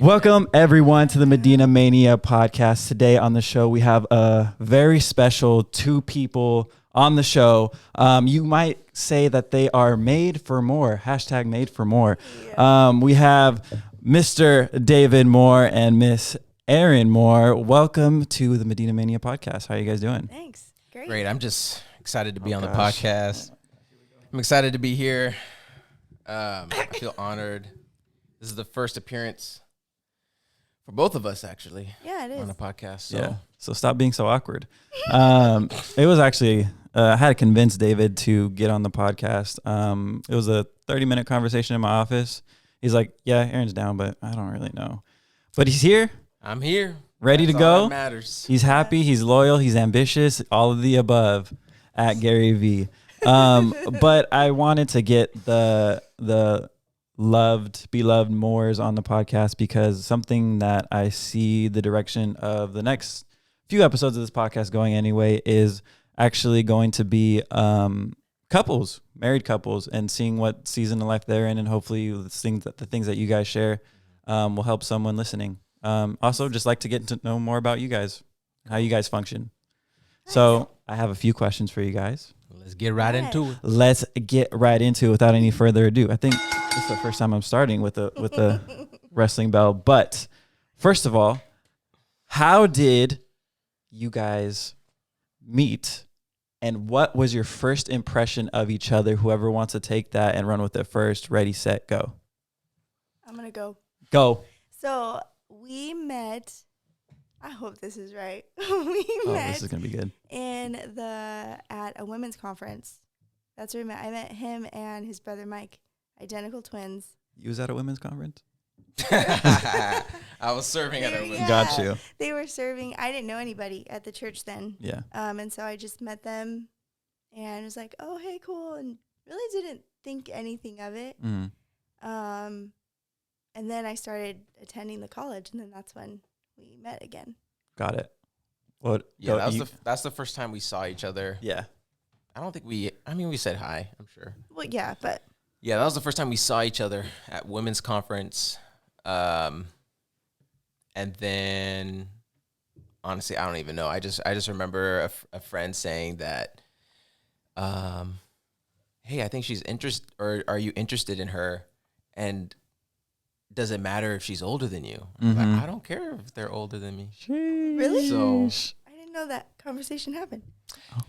Welcome, everyone, to the Medina Mania podcast. Today on the show, we have a very special two people on the show. You might say that they are made for more. Hashtag made for more. Yeah. We have Mr. David Moore and Miss Erin Moore. Welcome to the Medina Mania podcast. How are you guys doing? Thanks. Great. Great. I'm just excited to be on the gosh. podcast. I'm excited to be here. I feel honored. This is the first appearance for both of us, actually, Yeah, it is. on a podcast. So. Yeah. So stop being so awkward. It was actually, I had to convince David to get on the podcast. It was a 30-minute conversation in my office. He's like, yeah, Aaron's down, but I don't really know. But he's here, I'm here. ready That's to all go. that matters. He's happy. He's loyal. He's ambitious. All of the above at Gary V. But I wanted to get the beloved Moores on the podcast because something that I see the direction of the next few episodes of this podcast going anyway is actually going to be couples, married couples, and seeing what season of life they're in, and hopefully the things that you guys share will help someone listening. Also, just like to get to know more about you guys, how you guys function. So I have a few questions for you guys. Let's get right into it. Let's get right into it without any further ado. I think this is the first time I'm starting with the wrestling bell. But first of all, how did you guys meet? And what was your first impression of each other? Whoever wants to take that and run with it first. Ready, set, go. I'm going to go. Go. So we met, I hope this is right. This is going to be good. At a women's conference. That's where we met. I met him and his brother Mike, identical twins. You was at a women's conference? I was serving at a Yeah. Got you. They were serving. I didn't know anybody at the church then. Yeah. And so I just met them and was like, oh, hey, cool. And really didn't think anything of it. Mm. And then I started attending the college, and then that's when we met again. Got it. What? Yeah, that's the first time we saw each other. Yeah. I don't think we said hi, I'm sure. Well, yeah, but Yeah, that was the first time we saw each other at women's conference. And then, honestly, I don't even know. I just remember a friend saying that, hey, I think she's interested, or are you interested in her? And does it matter if she's older than you? I'm like, I don't care if they're older than me. Really? So I didn't know that conversation happened.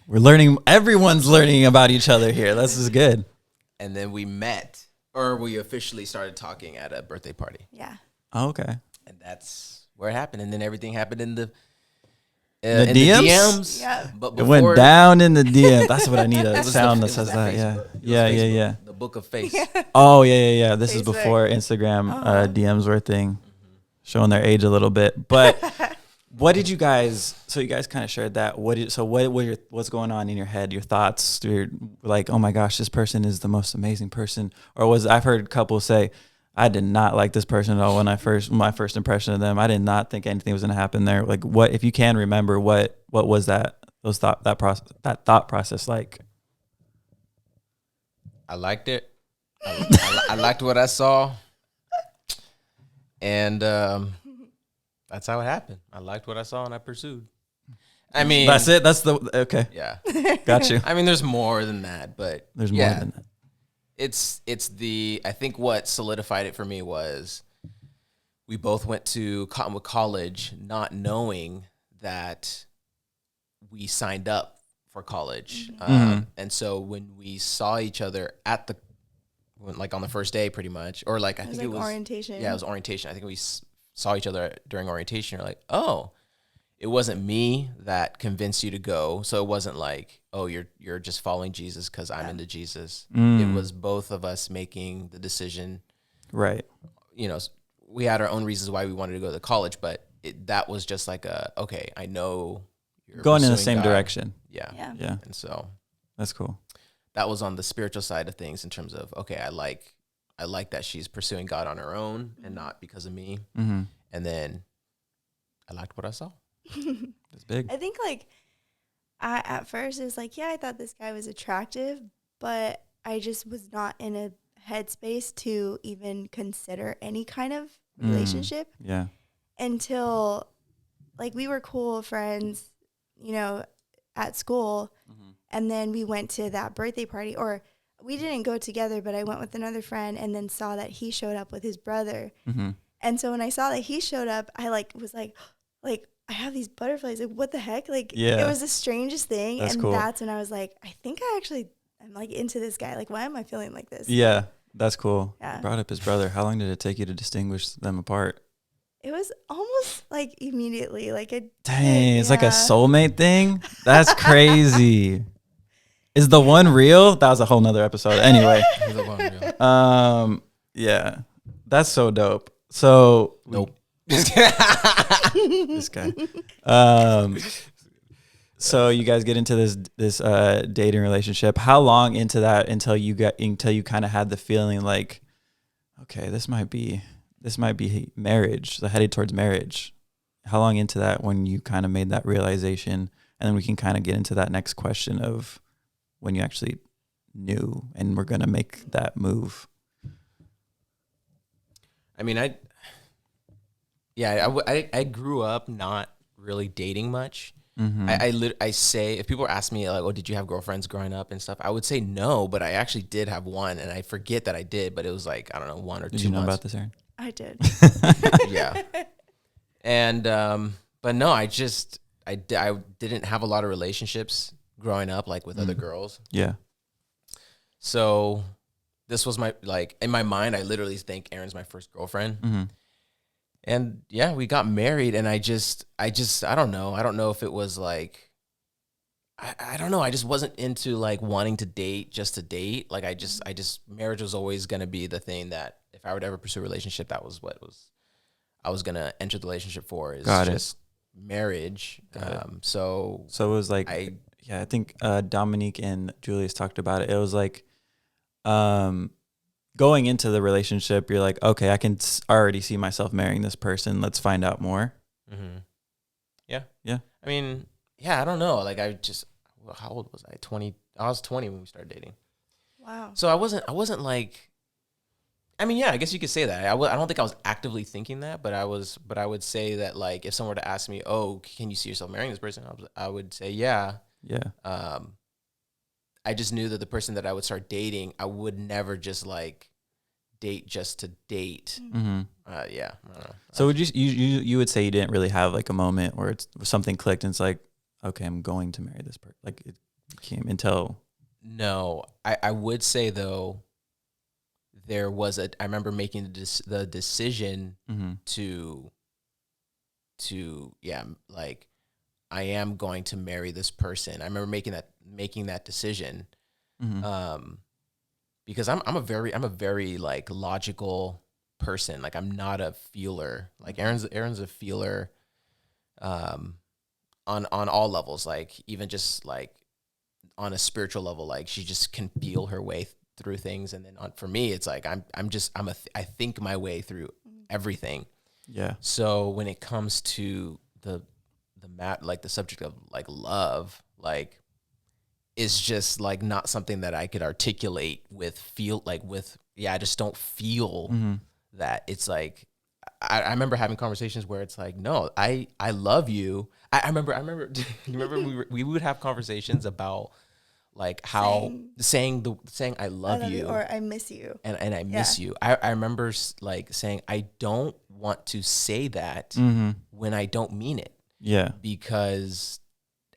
We're learning. Everyone's learning about each other here. This is good. and then we met, or we officially started talking at a birthday party. Yeah. Oh, okay. And that's where it happened. And then everything happened in the DMs? DMs. Yeah. But It before, went down in the DM. That's what I need, a It was sound the- that it was says the that. Yeah. Facebook. It was Yeah, yeah, Facebook, yeah. The book of face. Oh, yeah. This is Facebook. before Instagram Oh. DMs were a thing, showing their age a little bit. But what did you guys? So you guys kind of shared that. What's going on in your head? Your thoughts? You're like, oh my gosh, this person is the most amazing person. Or I've heard couples say, I did not like this person at all when my first impression of them. I did not think anything was going to happen there. Like, what if you can remember what was that thought process like? I liked it. I liked what I saw. And that's how it happened. I liked what I saw and I pursued. I mean, That's it. That's the okay. Yeah. Got you. I mean, there's more than that, but There's more than that. I think what solidified it for me was we both went to Cottonwood College not knowing that we signed up for college. And so when we saw each other on the first day pretty much, or like, I think it was orientation. Yeah, it was orientation. I think we saw each other during orientation. You're like, oh, it wasn't me that convinced you to go. So it wasn't like, oh, you're just following Jesus because I'm into Jesus. It was both of us making the decision. Right. You know, we had our own reasons why we wanted to go to college, but that was just like okay, I know you're Going in the pursuing same God. direction. Yeah. Yeah. And so That's cool. that was on the spiritual side of things in terms of, okay, I like that she's pursuing God on her own and not because of me. Mm-hmm. And then I liked what I saw. It's big. I think at first it was like, yeah, I thought this guy was attractive, but I just was not in a headspace to even consider any kind of relationship Yeah. until like we were cool friends, at school. And then we went to that birthday party, or we didn't go together, but I went with another friend and then saw that he showed up with his brother. And so when I saw that he showed up, I was like, I have these butterflies. Like, what the heck? Like, it was the strangest thing. That's and cool. That's when I was like, I think I'm like into this guy. Like, why am I feeling like this? Yeah, that's cool. Yeah. You brought up his brother. How long did it take you to distinguish them apart? It was almost like immediately. Like Dang, it's like a soulmate thing? That's crazy. Is the one real? That was a whole nother episode. Anyway. Yeah. That's so dope. So Nope. This guy. So you guys get into this dating relationship. How long into that until you kind of had the feeling like, okay, this might be marriage, headed towards marriage? How long into that when you kind of made that realization? And then we can kind of get into that next question of when you actually knew and were going to make that move. I mean, I grew up not really dating much. I say, if people ask me like, oh, did you have girlfriends growing up and stuff? I would say no, but I actually did have one, and I forget that I did, but it was like, I don't know, 1 or 2 months. Did you know about this, Erin? I did. Yeah. And, but no, I didn't have a lot of relationships growing up, like with other girls. Yeah. So this was in my mind, I literally think Erin's my first girlfriend. And yeah, we got married, and I don't know. I don't know if it was like, I don't know. I just wasn't into like wanting to date just to date. Like marriage was always going to be the thing that if I would ever pursue a relationship, that was I was going to enter the relationship for, is just marriage. So it was like, I think Dominique and Julius talked about it. It was like, going into the relationship, you're like, okay, I can already see myself marrying this person. Let's find out more. Yeah. Yeah. I mean, yeah, I don't know. Like how old was I? 20. I was 20 when we started dating. Wow. So I wasn't like, I mean, yeah, I guess you could say that. I don't think I was actively thinking that, but I would say that, like, if someone were to ask me, oh, can you see yourself marrying this person? I would say, yeah. Yeah. I just knew that the person that I would start dating, I would never just like date just to date. Yeah. I don't know. So would you would say you didn't really have like a moment where something clicked and it's like, okay, I'm going to marry this person. Like it came until. No, I would say though, I remember making the decision to like, I am going to marry this person. I remember making that decision, because I'm a very like logical person. Like, I'm not a feeler. Like Erin's a feeler, on all levels. Like, even just like on a spiritual level, like she just can feel her way through things. And then for me, it's like I think my way through everything. Yeah. So when it comes to the subject of like love, like, is just like not something that I could articulate I just don't feel that. It's like, I remember having conversations where it's like, no, I love you. I remember you remember we would have conversations about like how saying I love you, or I miss you, and I miss you. I remember like saying, I don't want to say that when I don't mean it. Yeah. Because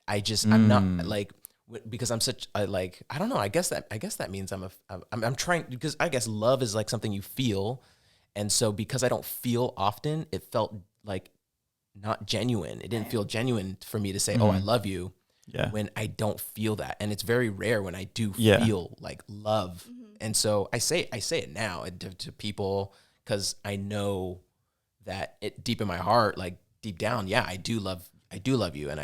I'm not like, because I'm such I don't know. I guess that means I'm trying, because I guess love is like something you feel. And so because I don't feel often, it felt like not genuine. It didn't feel genuine for me to say, oh, I love you. Yeah. When I don't feel that. And it's very rare when I do feel like love. And so I say it now to people, because I know that it deep in my heart, like deep down, yeah, I do love you. And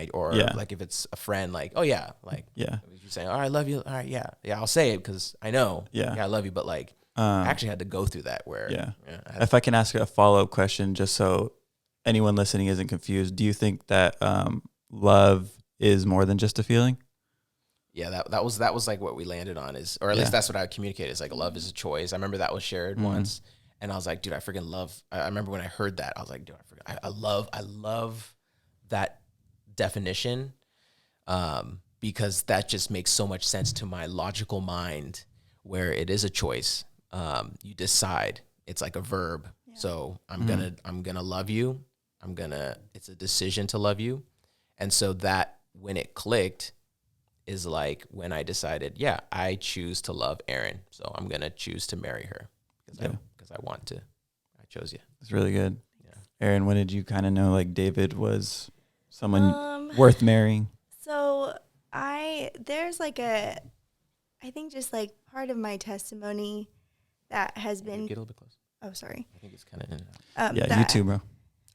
like if it's a friend, like, oh yeah, like, yeah, you're saying, oh, I love you. All right, yeah, I'll say it because I know, I love you. But like, I actually had to go through that where, if I can ask a follow-up question, just so anyone listening isn't confused, do you think that love is more than just a feeling? Yeah, that was like what we landed on, or at least that's what I would communicate, is like, love is a choice. I remember that was shared once. And I was like, dude, I freaking love, I remember when I heard that, I was like, dude, I love that definition. Because that just makes so much sense to my logical mind, where it is a choice. You decide. It's like a verb. Yeah. So I'm gonna love you. It's a decision to love you. And so that, when it clicked, is like when I decided, yeah, I choose to love Erin. So I'm gonna choose to marry her because I want to. I chose you. It's really good. Yeah. Erin, when did you kind of know like David was someone worth marrying? So there's like I think just like part of my testimony that has been. Get a little bit closer. Oh, sorry. I think it's kind of in and out. Yeah, you too, bro.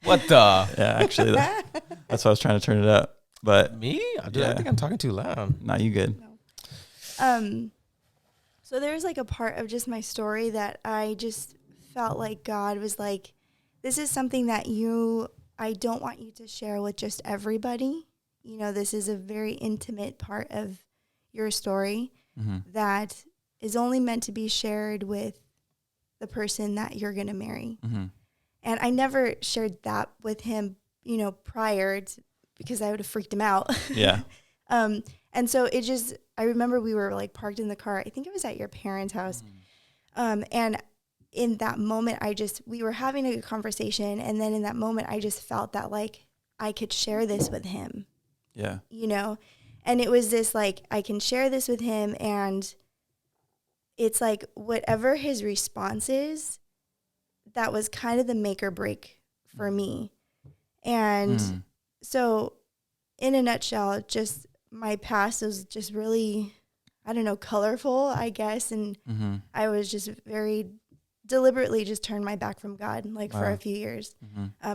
What the? Yeah, actually, that's why I was trying to turn it up. But Me? I think I'm talking too loud. Nah, you good. No. So there's like a part of just my story that I just felt like God was like, this is something that I don't want you to share with just everybody. You know, this is a very intimate part of your story that is only meant to be shared with the person that you're going to marry. Mm-hmm. And I never shared that with him, you know, prior to, because I would have freaked him out. Yeah. And so I remember we were like parked in the car. I think it was at your parents' house. And in that moment, we were having a conversation. And then in that moment, I just felt that like I could share this with him. Yeah. You know, and it was this like, I can share this with him, and it's like whatever his response is, that was kind of the make or break for me. And so in a nutshell, just my past was just really, I don't know, colorful, I guess. And I was just very deliberately just turned my back from God, like for a few years.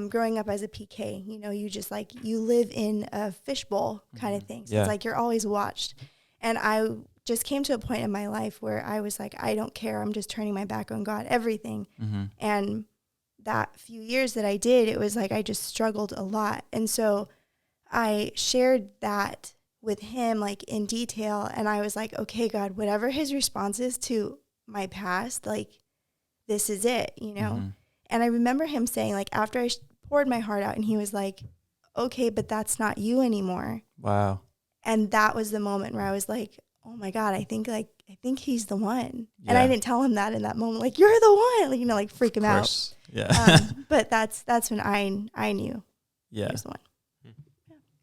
Growing up as a PK, you know, you just like, you live in a fishbowl kind of thing. So it's like, you're always watched. And I just came to a point in my life where I was like, I don't care. I'm just turning my back on God, everything. And that few years that I did, it was like, I just struggled a lot. And so I shared that with him, like in detail. And I was like, okay, God, whatever his response is to my past, like, this is it, you know? And I remember him saying, like, after I poured my heart out, and he was like, okay, but that's not you anymore. Wow. And that was the moment where I was like, oh my God, I think he's the one. Yeah. And I didn't tell him that in that moment, like, you're the one, like, you know, like freak him out. Yeah. But that's when I knew he was the one.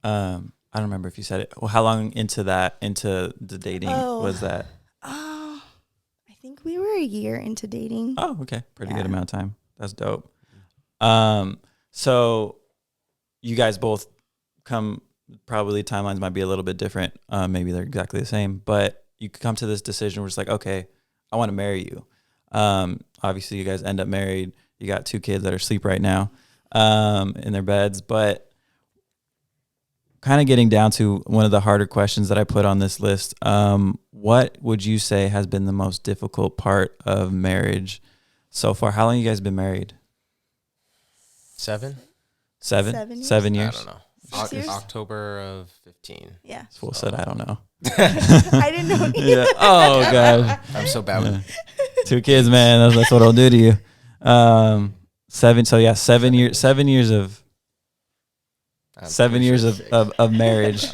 I don't remember if you said it. Well, how long into the dating was that? I think we were a year into dating. Oh, okay. Pretty good amount of time. That's dope. So you guys both probably timelines might be a little bit different. Maybe they're exactly the same, but you come to this decision where it's like, okay, I want to marry you. Obviously you guys end up married. You got 2 kids that are asleep right now, in their beds, but kind of getting down to one of the harder questions that I put on this list. What would you say has been the most difficult part of marriage so far? How long have you guys been married? 7 years? I don't know. October of 15. Yeah. Fool said, I don't know. I didn't know either. Yeah. Oh, God. I'm so bad with 2 kids, man. That's what it'll do to you. 7. So yeah, 7 years. 7 years of. 7 years of marriage.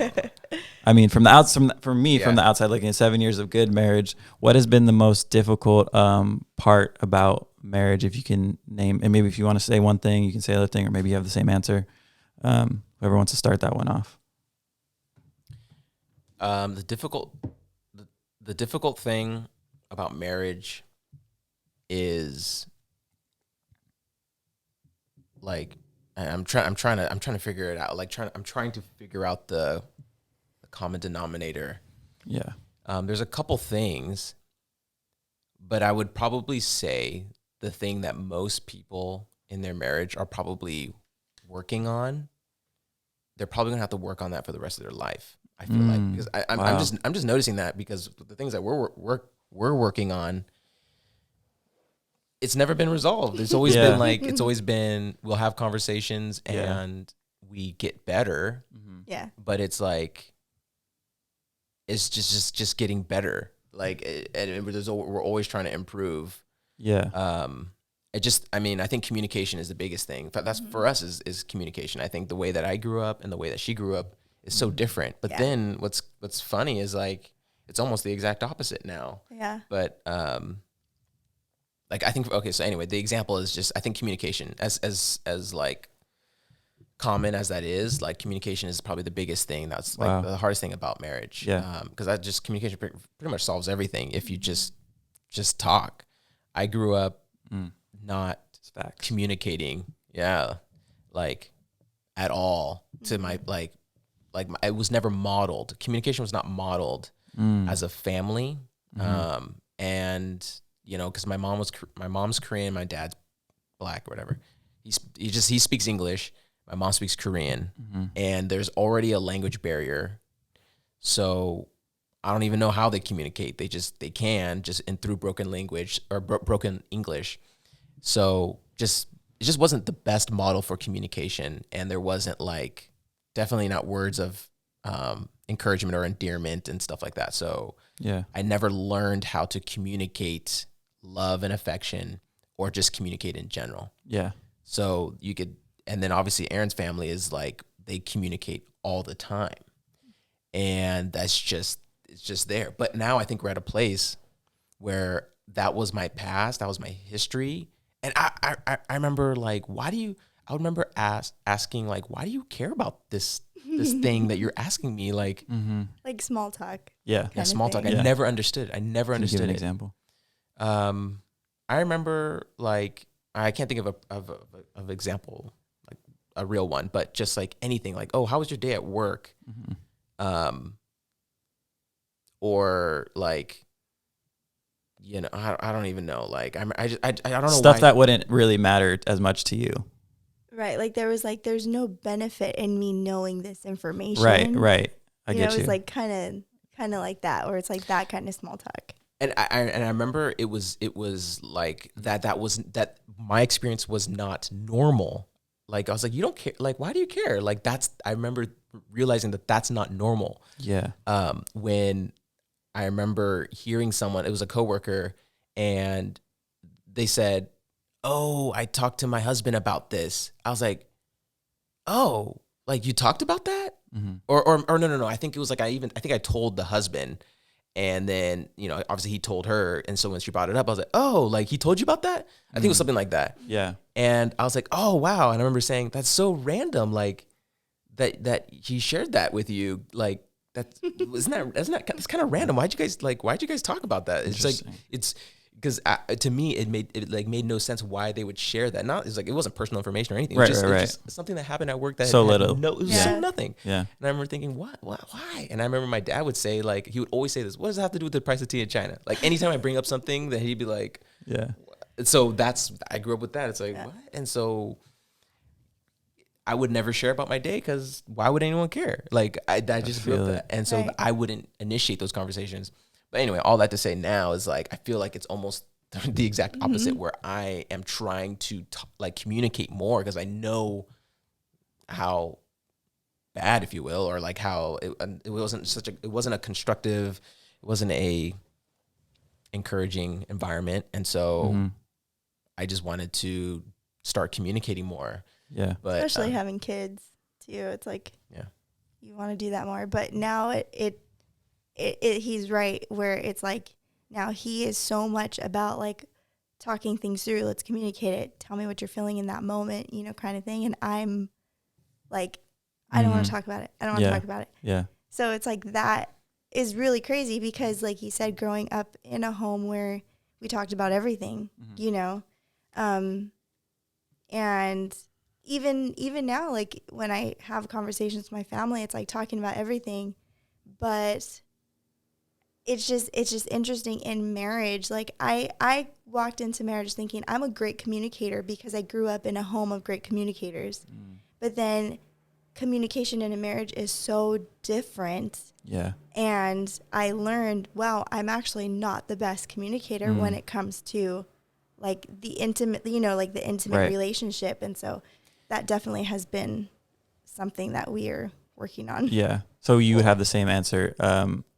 I mean, from the outside looking at 7 years of good marriage, what has been the most difficult part about marriage? If you can name, and maybe if you want to say one thing, you can say the other thing, or maybe you have the same answer. Whoever wants to start that one off. The difficult thing about marriage is like, I'm trying to figure it out. Like I'm trying to figure out the common denominator. Yeah. There's a couple things, but I would probably say the thing that most people in their marriage are probably working on, they're probably gonna have to work on that for the rest of their life. I feel like, because I'm just noticing that, because the things that we're working on, it's never been resolved. It's always been we'll have conversations and we get better. Yeah. But it's like, it's just getting better. Like, and we're always trying to improve. Yeah. I think communication is the biggest thing. But that's for us is communication. I think the way that I grew up and the way that she grew up is so different. But then what's funny is like, it's almost the exact opposite now. Yeah. But, like, I think, okay, so anyway, the example is just, I think communication as like common as that is, like communication is probably the biggest thing. That's like the hardest thing about marriage. Yeah. Cause that just communication pretty much solves everything. If you just talk. I grew up not communicating. Yeah. Like at all to my, it was never modeled. Communication was not modeled as a family. And you know, cause my mom's Korean, my dad's Black or whatever. He speaks English. My mom speaks Korean, and there's already a language barrier. So I don't even know how they communicate. They can through broken language or broken English. So it just wasn't the best model for communication. And there wasn't definitely not words of encouragement or endearment and stuff like that. So I never learned how to communicate love and affection or just communicate in general. Yeah. So and then obviously Erin's family is they communicate all the time. And it's just there. But now I think we're at a place where that was my past, that was my history. And I remember I would remember asking why do you care about this thing that you're asking me? Like small talk. Yeah, small talk. I never understood. I never understood give an it. Example. I remember I can't think of an example, a real one, but just anything oh, how was your day at work? Or you know, I don't even know. I don't know stuff that wouldn't really matter as much to you. Right. There's no benefit in me knowing this information. Right. I get you. It was kind of like that, where it's that kind of small talk. And I remember it was that my experience was not normal. I was you don't care. Why do you care? I remember realizing that that's not normal. Yeah. When I remember hearing someone, it was a coworker, and they said, "Oh, I talked to my husband about this." I was like, "Oh, you talked about that?" Or no. I think it was I think I told the husband. And then, you know, obviously he told her. And so when she brought it up, I was like, oh, he told you about that? I think it was something like that. Yeah. And I was like, oh, wow. And I remember saying, that's so random. That he shared that with you. That's kind of random. Why'd you guys talk about that? It's because to me, it made no sense why they would share that. Not it wasn't personal information or anything. It was just something that happened at work that so had little. No, it was so nothing. Yeah. And I remember thinking, what, why? And I remember my dad would say he would always say this. What does it have to do with the price of tea in China? Anytime I bring up something, that he'd be like, yeah. So I grew up with that. It's what? And so I would never share about my day because why would anyone care? I just grew up that, and so I wouldn't initiate those conversations. But anyway, all that to say now is I feel it's almost the exact opposite, where I am trying to communicate more because I know how bad, if you will, or how it wasn't a constructive, it wasn't a encouraging environment, and so I just wanted to start communicating more. Yeah, but especially having kids too, it's you want to do that more. But now it he's right, where it's now he is so much about talking things through. Let's communicate it. Tell me what you're feeling in that moment, you know, kind of thing. And I'm I don't want to talk about it. I don't want to talk about it. Yeah. So it's that is really crazy because he said, growing up in a home where we talked about everything, you know, and even now, when I have conversations with my family, it's talking about everything, but it's just interesting in marriage. I walked into marriage thinking I'm a great communicator because I grew up in a home of great communicators. But then communication in a marriage is so different. Yeah. And I learned, wow, I'm actually not the best communicator when it comes to the intimate, you know, the intimate relationship. And so that definitely has been something that we are working on. Yeah. So you would have the same answer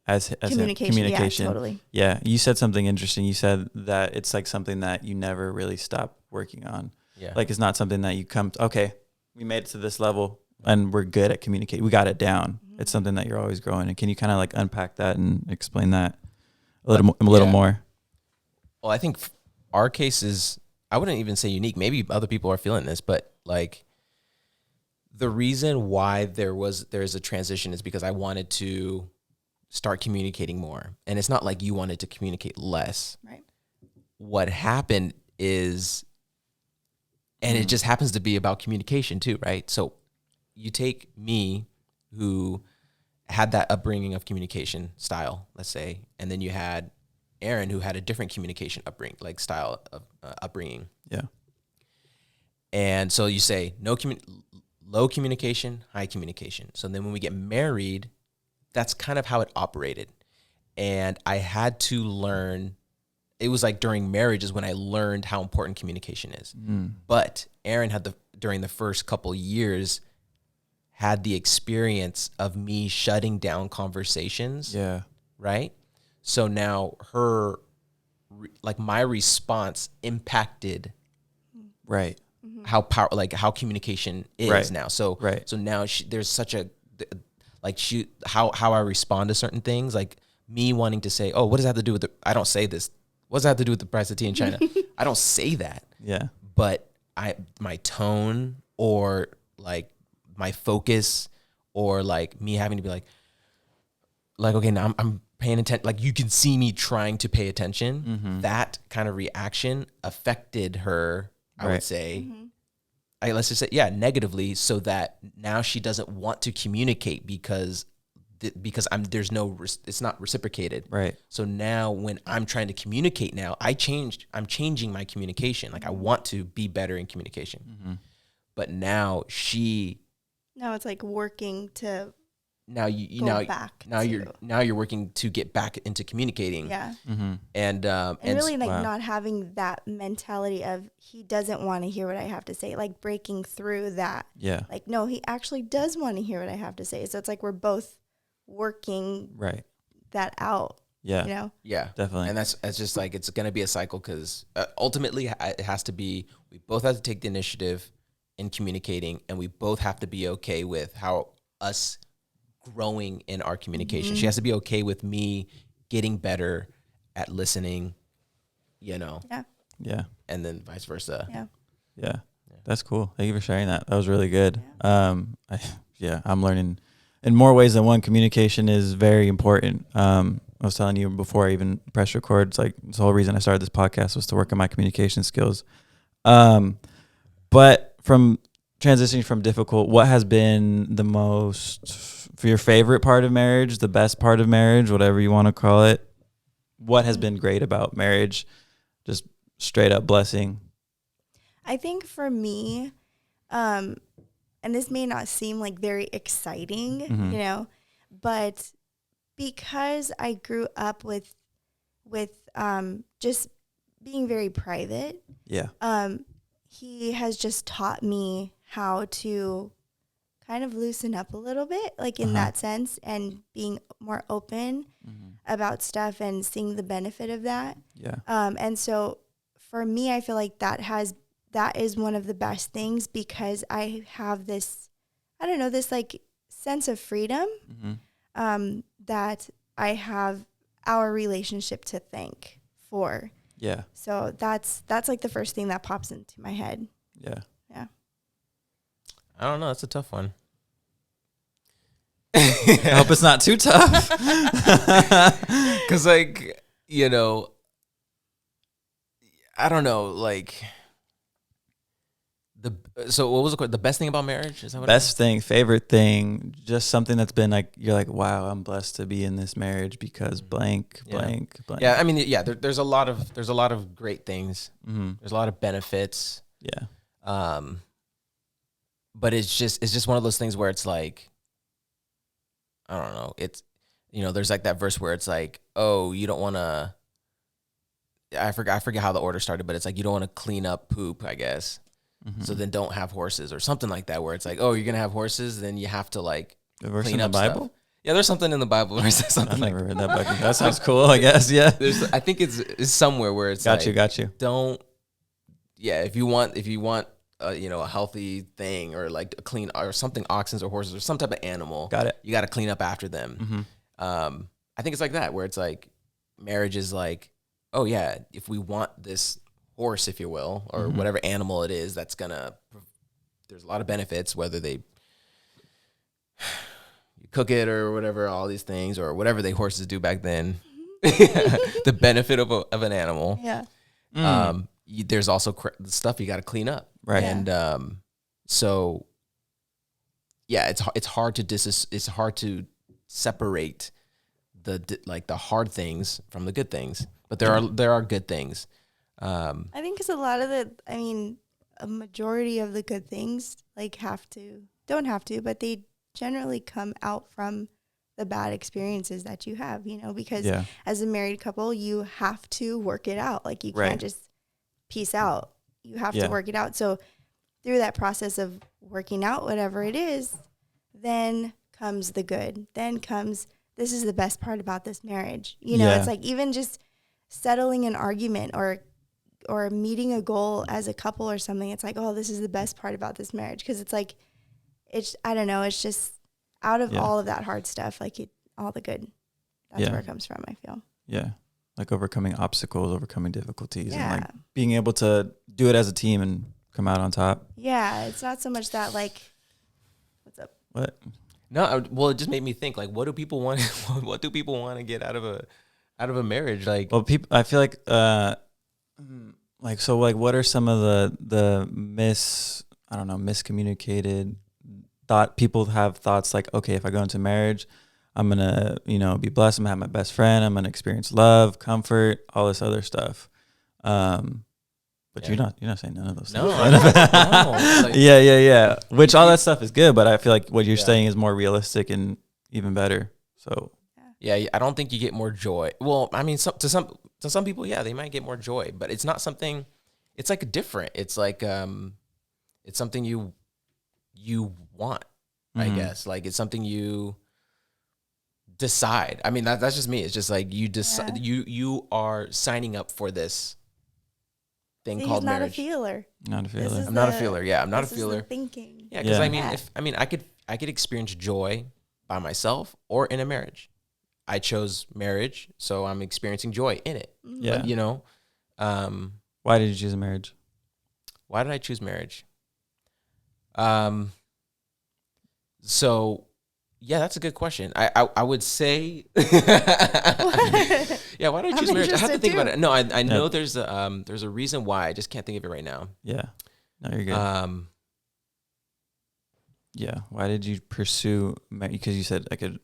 as communication. Yeah, totally. Yeah. You said something interesting. You said that it's something that you never really stop working on. Yeah. Like it's not something that you come to, okay, we made it to this level and we're good at communicating. We got it down. It's something that you're always growing. And can you kind of like unpack that and explain that a little more? Well, I think our case is, I wouldn't even say unique. Maybe other people are feeling this, but like the reason why there's a transition is because I wanted to start communicating more. And it's not like you wanted to communicate less. Right. What happened is, and it just happens to be about communication too, right? So you take me, who had that upbringing of communication style, let's say, and then you had Erin, who had a different communication upbringing, like style of upbringing. Yeah. And so you say low communication, high communication. So then when we get married, that's kind of how it operated. And I had to learn. It was like during marriage is when I learned how important communication is. But Erin had during the first couple years had the experience of me shutting down conversations. Yeah. Right. So now my response impacted Right. how how communication is now. So so now there's such a how I respond to certain things, like me wanting to say, oh, what does that have to do with I don't say this. What does that have to do with the price of tea in China? I don't say that. Yeah. But my tone or like my focus or like me having to be like, okay, now I'm paying attention. Like you can see me trying to pay attention. That kind of reaction affected her, I would say, let's just say, negatively, so that now she doesn't want to communicate because it's not reciprocated. Right. So now when I'm trying to communicate now, I'm changing my communication. Like I want to be better in communication. But now now it's like working to now you're working to get back into communicating. Yeah. And really like not having that mentality of he doesn't want to hear what I have to say, like breaking through that. Yeah. Like, no, he actually does want to hear what I have to say. So it's like we're both working that out. Yeah. You know? Yeah. Definitely. And that's just like, it's going to be a cycle because ultimately it has to be, we both have to take the initiative in communicating, and we both have to be okay with how us growing in our communication. She has to be okay with me getting better at listening, you know? Yeah. Yeah. And then vice versa. Yeah. Yeah. That's cool. Thank you for sharing that. That was really good. I'm learning in more ways than one. Communication is very important. I was telling you before I even press record, it's like the whole reason I started this podcast was to work on my communication skills. But from transitioning from difficult, what has been the most, for your favorite part of marriage, the best part of marriage, whatever you want to call it? What has been great about marriage? Just straight up blessing. I think for me, and this may not seem like very exciting, you know, but because I grew up with just being very private. Yeah. He has just taught me how to kind of loosen up a little bit, like in that sense, and being more open about stuff and seeing the benefit of that. Yeah. And so for me, I feel like that is one of the best things because I have this, I don't know, this like sense of freedom that I have our relationship to thank for. Yeah. So that's like the first thing that pops into my head. Yeah. Yeah. I don't know. That's a tough one. I hope it's not too tough. Because, like, you know, I don't know, like, so what was the best thing about marriage? Is that what Best thing, favorite thing, just something that's been like, you're like, wow, I'm blessed to be in this marriage because blank. Yeah, I mean, yeah, there's a lot of great things. There's a lot of benefits. Yeah. But it's just one of those things where it's like, I don't know. It's, you know, there's like that verse where it's like, oh, you don't want to, I forget how the order started, but it's like, you don't want to clean up poop, I guess. So then don't have horses or something like that, where it's like, oh, you're going to have horses, then you have to like The verse clean in the up Bible? stuff. Yeah, there's something in the Bible where it says something I've like never read that book. That sounds cool, I guess. Yeah. I think it's somewhere where it's Got you. don't if you want a healthy thing, or like a clean, or something, oxen or horses or some type of animal, Got it. you got to clean up after them. I think it's like that, where it's like marriage is like, oh yeah, if we want this horse, if you will, or whatever animal it is, there's a lot of benefits, whether they you cook it or whatever, all these things, or whatever the horses do back then. The benefit of an animal. Yeah. There's also the stuff you got to clean up. Right. And so yeah, it's hard to separate the hard things from the good things, but there are good things. I think because a majority of the good things don't have to, but they generally come out from the bad experiences that you have, because as a married couple, you have to work it out. Like you can't just peace out. You have to work it out. So through that process of working out whatever it is, then comes the good. Then comes, this is the best part about this marriage. It's like even just settling an argument or meeting a goal as a couple or something. It's like, oh, this is the best part about this marriage. Because it's like, I don't know, it's just out of all of that hard stuff, all the good. That's where it comes from, I feel. Yeah. Like overcoming obstacles, overcoming difficulties, and like being able to do it as a team and come out on top. Yeah. It's not so much that what's up? What? No, well, it just made me think, like, what do people want? What do people want to get out of a marriage? Like, well, I feel like, what are some of the miscommunicated people have thoughts like, okay, if I go into marriage, I'm gonna, be blessed. I'm gonna have my best friend. I'm gonna experience love, comfort, all this other stuff. But you're not saying none of those things. No. Yeah. Which all that stuff is good, but I feel like what you're saying is more realistic and even better. So yeah, I don't think you get more joy. Well, I mean, to some people, yeah, they might get more joy, but it's not something. It's like different. It's like it's something you want, I guess. Like it's something you decide. I mean, that's just me. It's just like you decide. You are signing up for this thing called marriage. Not a feeler. I'm not a feeler. Yeah, I'm not a feeler. Thinking. Yeah, because I could experience joy by myself or in a marriage. I chose marriage, so I'm experiencing joy in it. Yeah, but, why did you choose a marriage? Why did I choose marriage? So yeah, that's a good question. I would say, yeah. Why did I choose marriage? I have to think about it. No, I know there's a reason why. I just can't think of it right now. Yeah, no, you're good. Yeah. Why did you pursue? Because you said I could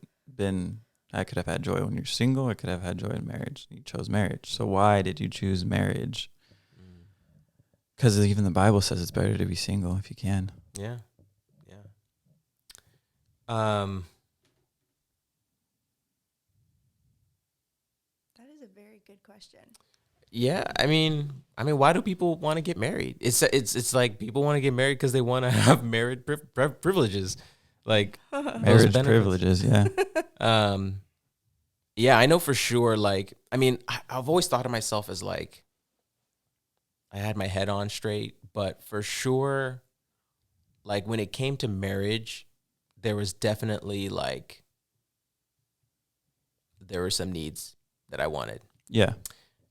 have had joy when you're single. I could have had joy in marriage. You chose marriage. So why did you choose marriage? Because even the Bible says it's better to be single if you can. That is a very good question. Yeah, I mean, why do people want to get married? It's like people want to get married because they want to have marriage privileges, like marriage privileges. Yeah. Yeah, I know for sure. Like, I mean, I've always thought of myself as like, I had my head on straight, but for sure, like when it came to marriage, there was definitely there were some needs that I wanted. Yeah.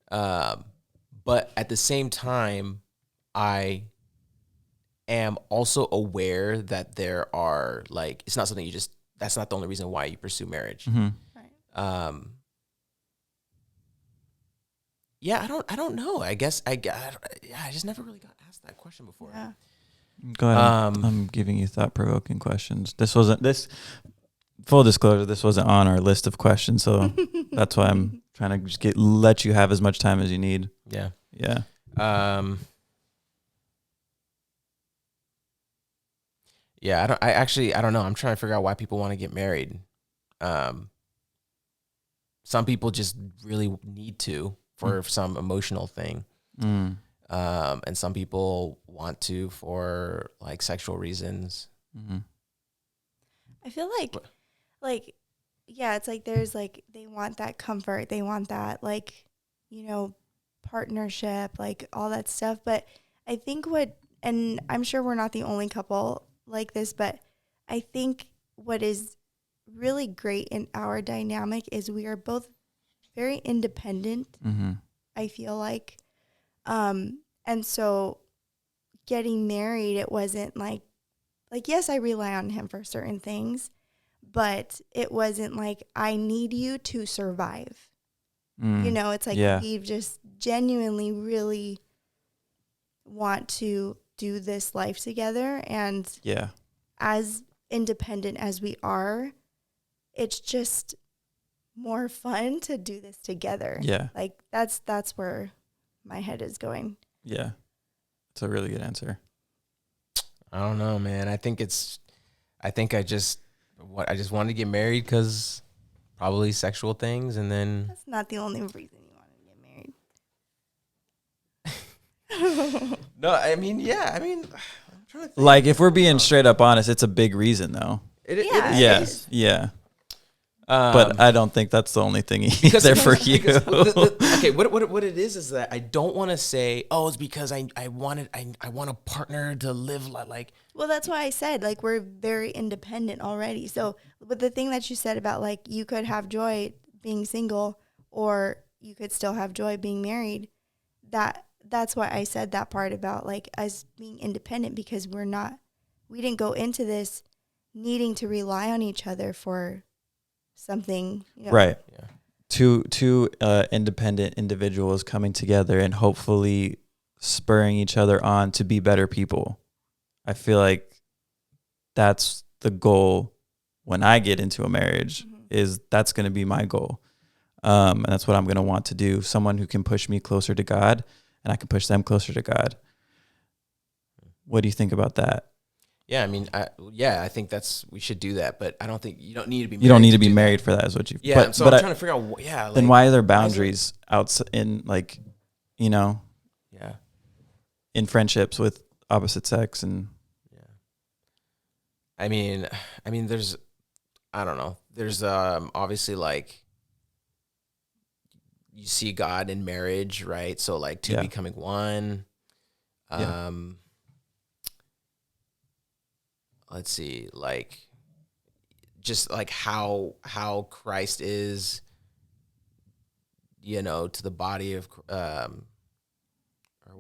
But at the same time, I am also aware that there are it's not something that's not the only reason why you pursue marriage. Mm-hmm. Right. Yeah, I don't know. I guess I just never really got asked that question before. Yeah. Go ahead. I'm giving you thought-provoking questions. Full disclosure, this wasn't on our list of questions, so that's why I'm trying to just let you have as much time as you need. Yeah. Yeah. Yeah, I don't know. I'm trying to figure out why people want to get married. Some people just really need to for some emotional thing. And some people want to for sexual reasons. Mm-hmm. I feel yeah, it's there's they want that comfort, they want that partnership, all that stuff. But I think what, and I'm sure we're not the only couple like this, but I think what is really great in our dynamic is we are both very independent. Mm-hmm. I feel like, and so getting married, it wasn't like yes, I rely on him for certain things, but it wasn't like I need you to survive. You know, it's like Yeah. we just genuinely really want to do this life together, and Yeah. as independent as we are, it's just more fun to do this together. Yeah. Like that's where my head is going. Yeah. It's a really good answer. I don't know, man. I think I just wanted to get married because probably sexual things, and then That's not the only reason you want to get married. no, I mean, yeah, I mean, I'm trying to think. Like, if we're being straight up honest, it's a big reason, though. Yeah. Yes. Yeah. But I don't think that's the only thing either for you. Okay, what it is that I don't want to say, oh, it's because I want a partner to live like. Well, that's why I said, like, we're very independent already. So, but the thing that you said about, like, you could have joy being single or you could still have joy being married, that's why I said that part about, like, us being independent, because we didn't go into this needing to rely on each other for something. You know? Right. Yeah. Two independent individuals coming together and hopefully spurring each other on to be better people. I feel like that's the goal when I get into a marriage. Is that's going to be my goal. And that's what I'm going to want to do. Someone who can push me closer to God, and I can push them closer to God. What do you think about that? Yeah, I mean, I think we should do that, but I don't think you don't need to be. You don't need to be married for that, is what you. Yeah, so I'm trying to figure out. Yeah, then why are there boundaries outside in, like, you know? Yeah. In friendships with opposite sex and. Yeah. I mean, there's, I don't know. There's obviously, like, you see God in marriage, right? So, like, two becoming one. Let's see, like, just like how Christ is, you know, to the body of, or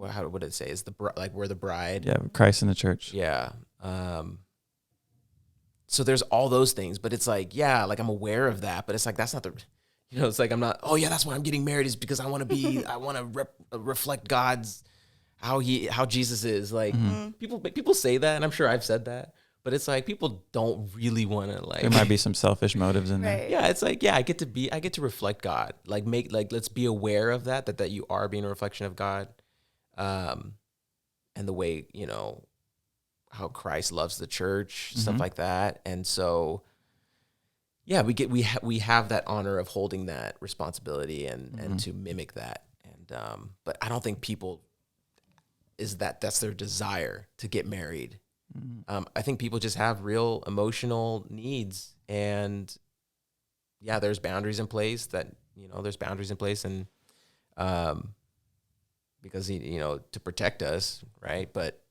how would it say? Is like we're the bride? Yeah, Christ in the church. Yeah. So there's all those things, but it's like, yeah, like I'm aware of that, but it's like that's not the, you know, it's like I'm not. Oh yeah, that's why I'm getting married, is because I want to be, I want to reflect God's how Jesus is. Like people say that, and I'm sure I've said that. But it's like people don't really want to, like. There might be some selfish motives in there. Right. Yeah, it's like, yeah, I get to reflect God. Like let's be aware of that you are being a reflection of God, and the way, you know, how Christ loves the church, stuff like that. And so, yeah, we have that honor of holding that responsibility and to mimic that. And but I don't think people that's their desire to get married. I think people just have real emotional needs, and yeah, there's boundaries in place and because you know, to protect us, right? But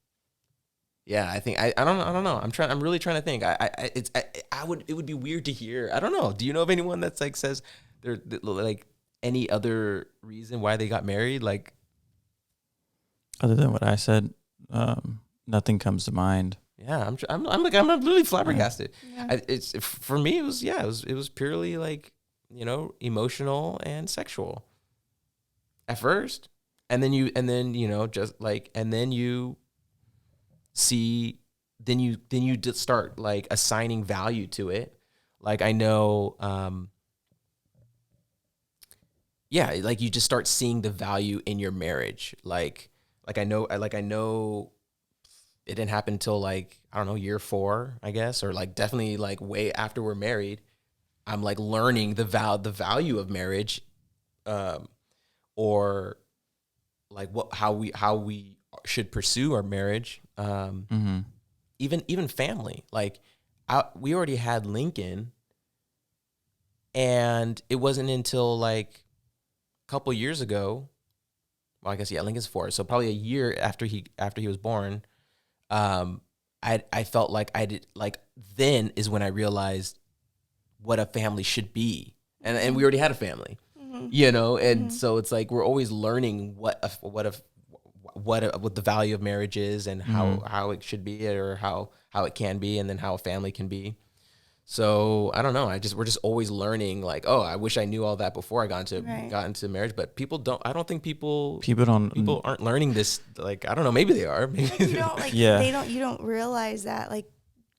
yeah, I think I don't know. I'm really trying to think. It would be weird to hear. I don't know. Do you know of anyone that's like says they're like any other reason why they got married, like Other than what I said, nothing comes to mind. Yeah, I'm literally flabbergasted. Yeah. It's for me. It was purely, like, you know, emotional and sexual at first, and then you know, just like, and then you see, then you just start, like, assigning value to it. Like, I know, yeah, like you just start seeing the value in your marriage. Like I know. It didn't happen until, like, I don't know, year 4, I guess, or like definitely like way after we're married. I'm like learning the value of marriage, or like how we should pursue our marriage. Even family. Like we already had Lincoln, and it wasn't until like a couple years ago well, I guess, yeah, Lincoln's 4. So probably a year after he was born, I felt like I did, like, then is when I realized what a family should be. And we already had a family, you know? And so it's like, we're always learning what the value of marriage is, and how it should be, or how it can be, and then how a family can be. So I don't know. We're just always learning, like, oh, I wish I knew all that before I got into marriage, but I don't think people aren't learning this. Like, I don't know, maybe they are. Maybe you don't you don't realize that, like,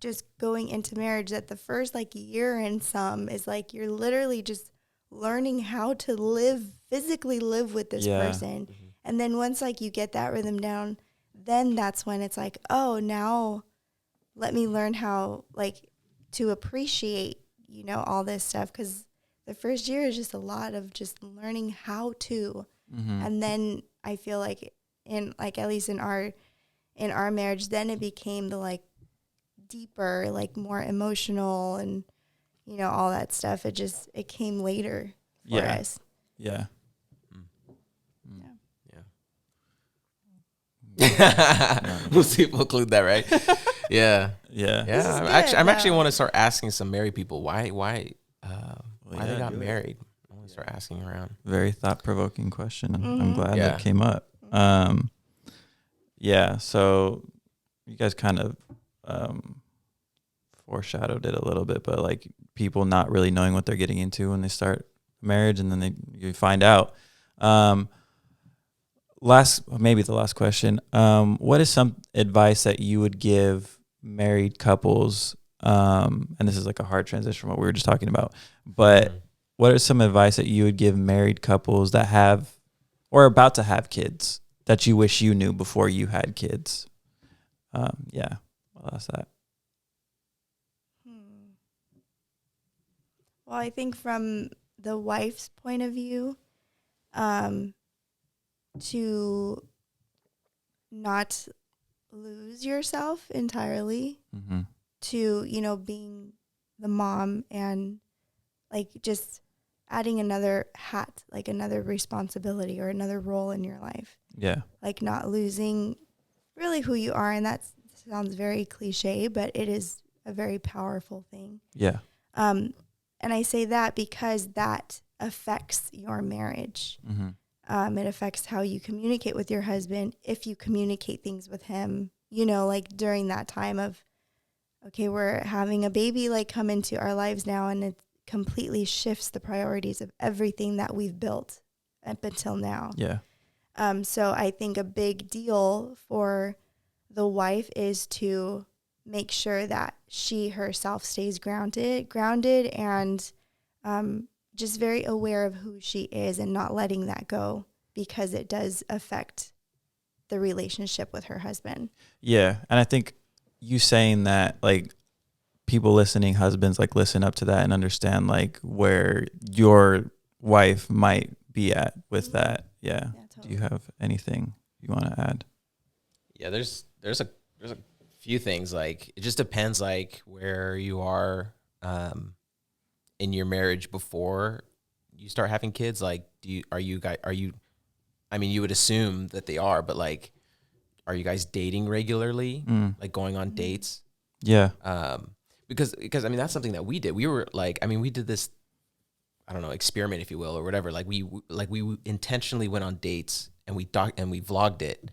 just going into marriage, that the first like year and some is like, you're literally just learning how to physically live with this person. And then once like you get that rhythm down, then that's when it's like, oh, now let me learn how, like, to appreciate, you know, all this stuff. Because the first year is just a lot of just learning how to. And then I feel like at least in our marriage, then it became the like deeper, like more emotional, and, you know, all that stuff. It came later for us. Yeah. We'll see if we'll include that, right? Yeah. I'm actually want to start asking some married people why they got married. I want to start asking around. Very thought-provoking question. I'm glad that came up. So you guys kind of foreshadowed it a little bit, but like people not really knowing what they're getting into when they start marriage, and then you find out. The last question. What is some advice that you would give married couples? And this is like a hard transition from what we were just talking about, but what are some advice that you would give married couples that have or about to have kids that you wish you knew before you had kids? I'll ask that. Well, I think from the wife's point of view, to not lose yourself entirely, to, you know, being the mom and like just adding another hat, like another responsibility or another role in your life. Yeah. Like not losing really who you are. And that sounds very cliche, but it is a very powerful thing. Yeah. And I say that because that affects your marriage. It affects how you communicate with your husband, if you communicate things with him, you know, like during that time of, okay, we're having a baby like come into our lives now, and it completely shifts the priorities of everything that we've built up until now. Yeah. So I think a big deal for the wife is to make sure that she herself stays grounded and just very aware of who she is and not letting that go, because it does affect the relationship with her husband. Yeah. And I think you saying that, like, people listening, husbands, like, listen up to that and understand like where your wife might be at with that. Yeah. Totally. Do you have anything you want to add? Yeah, there's a few things. Like, it just depends like where you are in your marriage before you start having kids. Like, I mean, you would assume that they are, but like, are you guys dating regularly? Like going on dates? Yeah. Because I mean, that's something that we did. We were like, I mean, we did this, I don't know, experiment, if you will, or whatever. Like we intentionally went on dates, and we vlogged it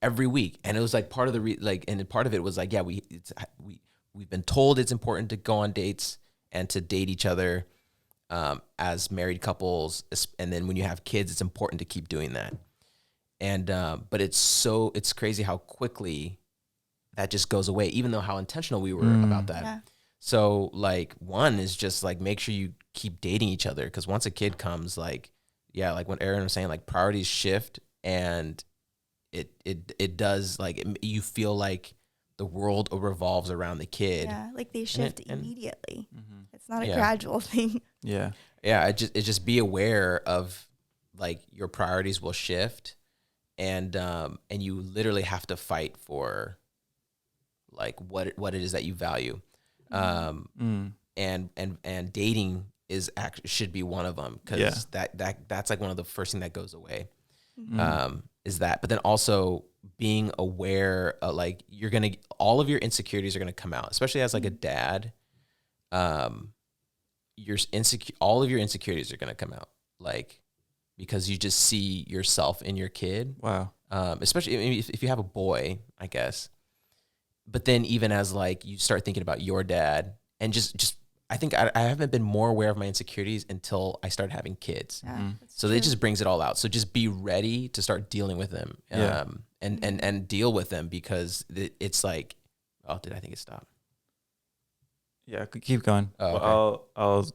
every week. And it was like part of the and part of it was like, yeah, we've been told it's important to go on dates and to date each other as married couples, and then when you have kids, it's important to keep doing that. And but it's crazy how quickly that just goes away, even though how intentional we were about that. Yeah. So like, one is just like, make sure you keep dating each other, because once a kid comes, like, yeah, like what Erin was saying, like priorities shift, and it does, like, you feel like the world revolves around the kid. Yeah, like they shift immediately. It's not a gradual thing. Yeah. Yeah, it just be aware of like your priorities will shift, and you literally have to fight for like what it is that you value. And dating should be one of them, because Yeah. that's like one of the first thing that goes away. Mhm. Is that, but then also being aware of, like, all of your insecurities are gonna come out, especially as like a dad. All of your insecurities are gonna come out, like, because you just see yourself in your kid. Wow. Especially if you have a boy, I guess. But then even as like you start thinking about your dad, and just I think I haven't been more aware of my insecurities until I started having kids. Yeah, Mhm. that's So true. it just brings it all out. So just be ready to start dealing with them, Yeah. and deal with them, because it's like, oh, I think it stopped? Yeah, keep going. Oh, okay. Well, I'll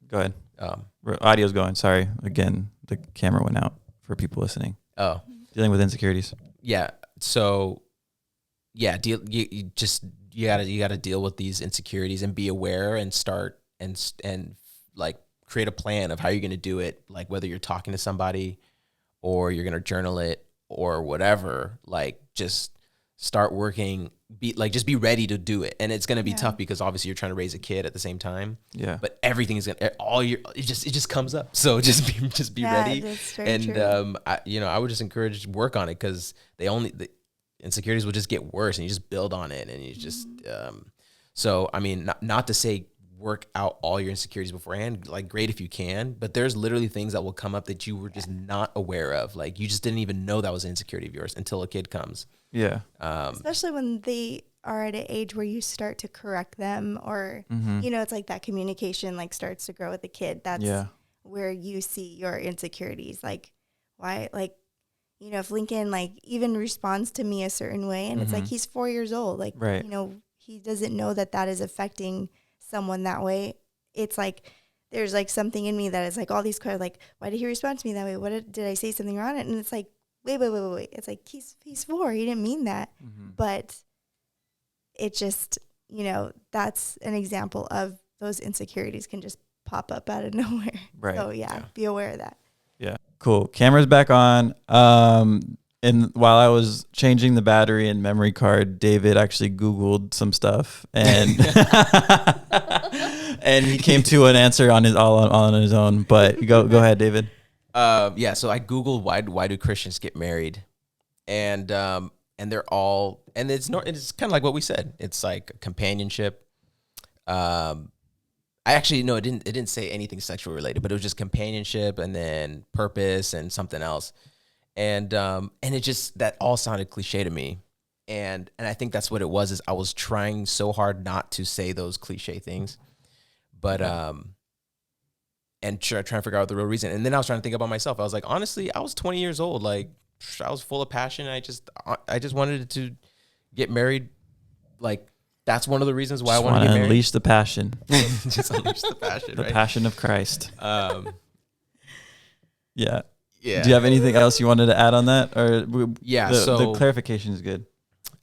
go ahead. Um, Audio's going. Sorry. Again, the camera went out for people listening. oh, Dealing with insecurities. yeah. So yeah, you gotta deal with these insecurities and be aware, and start and like create a plan of how you're gonna do it. Like whether you're talking to somebody or you're gonna journal it or whatever, like just start working. Just be ready to do it. And it's gonna be tough, because obviously you're trying to raise a kid at the same time. Yeah. But everything is gonna it just comes up. So just be ready. That's very And true. I would just encourage work on it, because the insecurities will just get worse, and you just build on it, and you just so I mean, not to say work out all your insecurities beforehand, like great if you can, but there's literally things that will come up that you were just not aware of, like you just didn't even know that was an insecurity of yours until a kid comes. Yeah. Especially when they are at an age where you start to correct them, or Mm-hmm. it's like that communication like starts to grow with the kid. That's where you see your insecurities. Like, why, like, if Lincoln like even responds to me a certain way, and it's like he's 4 years old, like, Right. he doesn't know that is affecting someone that way. It's like there's like something in me that is like all these questions, like, why did he respond to me that way? Did I say something wrong? And it's like, wait. It's like he's 4. He didn't mean that. But it just, that's an example of those insecurities can just pop up out of nowhere. Right. So be aware of that. Yeah. Cool. Camera's back on. And while I was changing the battery and memory card, David actually Googled some stuff, and and he came to an answer on his own. But go ahead, David. Yeah. So I Googled why do Christians get married, and they're all, and it's kind of like what we said. It's like companionship. I actually no, it didn't say anything sexual related, but it was just companionship, and then purpose, and something else. And it just, that all sounded cliche to me. And I think that's what it was, is I was trying so hard not to say those cliche things, but and trying to figure out the real reason. And then I was trying to think about myself. I was like, honestly, I was 20 years old. Like, I was full of passion. I just wanted to get married. Like, that's one of the reasons why I wanted to get married. Unleash the passion. Just unleash the passion, The right? passion of Christ. Yeah. Yeah. Do you have anything else you wanted to add on that, or So the clarification is good?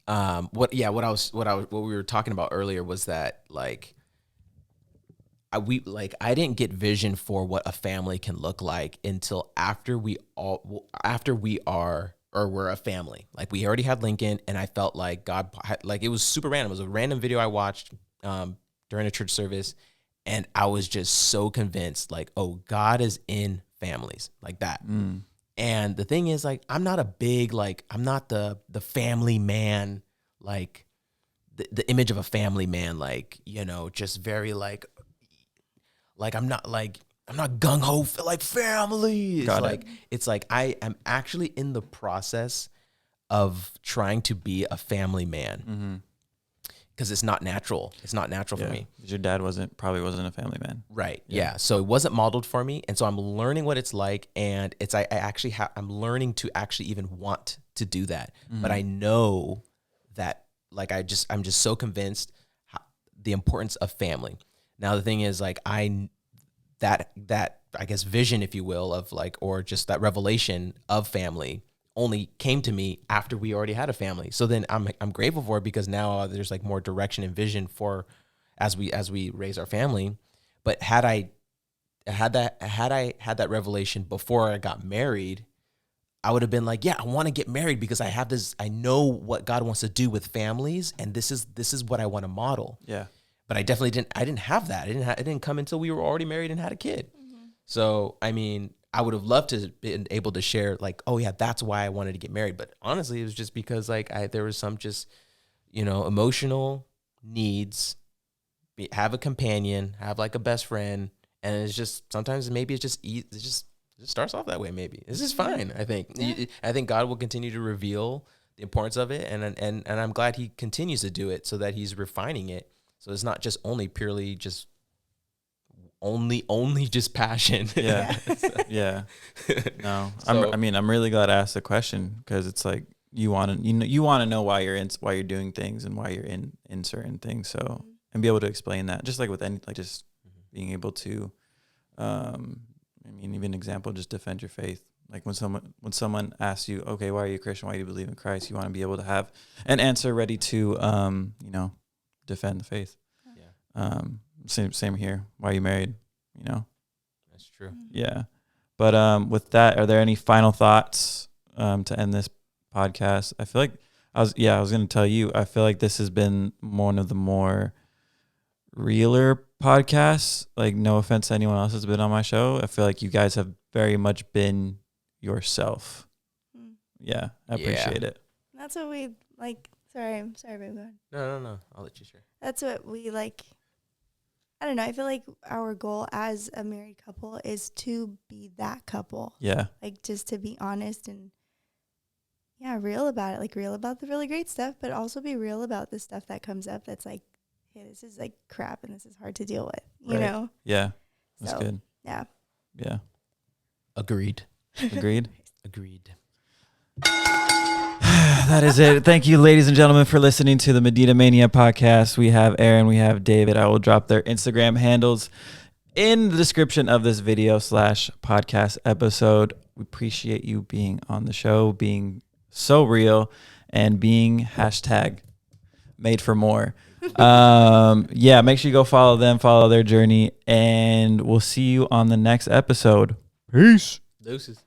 What we were talking about earlier was that, like, I didn't get vision for what a family can look like until after we're a family. Like, we already had Lincoln, and I felt like God, like, it was super random. It was a random video I watched during a church service, and I was just so convinced, like, oh, God is in families, like that. And the thing is, like, I'm not the family man, like the image of a family man, like, just very like I'm not gung ho like family. It's like I am actually in the process of trying to be a family man, because it's not natural. It's not natural for me. Your dad probably wasn't a family man. Right. Yeah. So it wasn't modeled for me. And so I'm learning what it's like. And I'm learning to actually even want to do that. But I know that, like, I'm just so convinced the importance of family. Now, the thing is, like, that I guess vision, if you will, of like, or just that revelation of family only came to me after we already had a family. So then I'm grateful for it, because now there's like more direction and vision for as we raise our family. But had I had that revelation before I got married, I would have been like, yeah, I want to get married because I know what God wants to do with families, and this is what I want to model. Yeah. but I definitely didn't. I didn't have that. It didn't come until we were already married and had a kid. So I mean, I would have loved to be able to share like, oh yeah, that's why I wanted to get married. But honestly, it was just because like there was some just emotional needs. Have a companion, have like a best friend, and it's just sometimes maybe it just starts off that way. Maybe this is fine. I think I think God will continue to reveal the importance of it, and I'm glad He continues to do it so that He's refining it. So it's not just only purely just only just passion. Yeah. Yeah. No, so, I'm really glad I asked the question, because it's like you want to know why you're doing things and why you're in certain things. So, and be able to explain that, just like with any, like just being able to, even example, just defend your faith. Like when someone asks you, okay, why are you a Christian? Why do you believe in Christ? You want to be able to have an answer ready to, defend the faith. Yeah. Same here. Why are you married? That's true. Yeah. But with that, are there any final thoughts to end this podcast? I feel like I was going to tell you, I feel like this has been one of the more realer podcasts. Like, no offense to anyone else that's been on my show. I feel like you guys have very much been yourself. Yeah. I appreciate it. That's what we like. Sorry, babe. Go ahead. No. I'll let you share. That's what we like. I don't know. I feel like our goal as a married couple is to be that couple. Yeah. Like, just to be honest and, real about it. Like, real about the really great stuff, but also be real about the stuff that comes up that's like, hey, this is like crap and this is hard to deal with, you know? Yeah. That's so, good. Yeah. Yeah. Agreed. Agreed? Agreed. That is it. Thank you, ladies and gentlemen, for listening to the Medina Mania podcast. We have Erin, we have David. I will drop their Instagram handles in the description of this video / podcast episode. We appreciate you being on the show, being so real, and being #made for more. Make sure you go follow them, follow their journey, and we'll see you on the next episode. Peace. Deuces.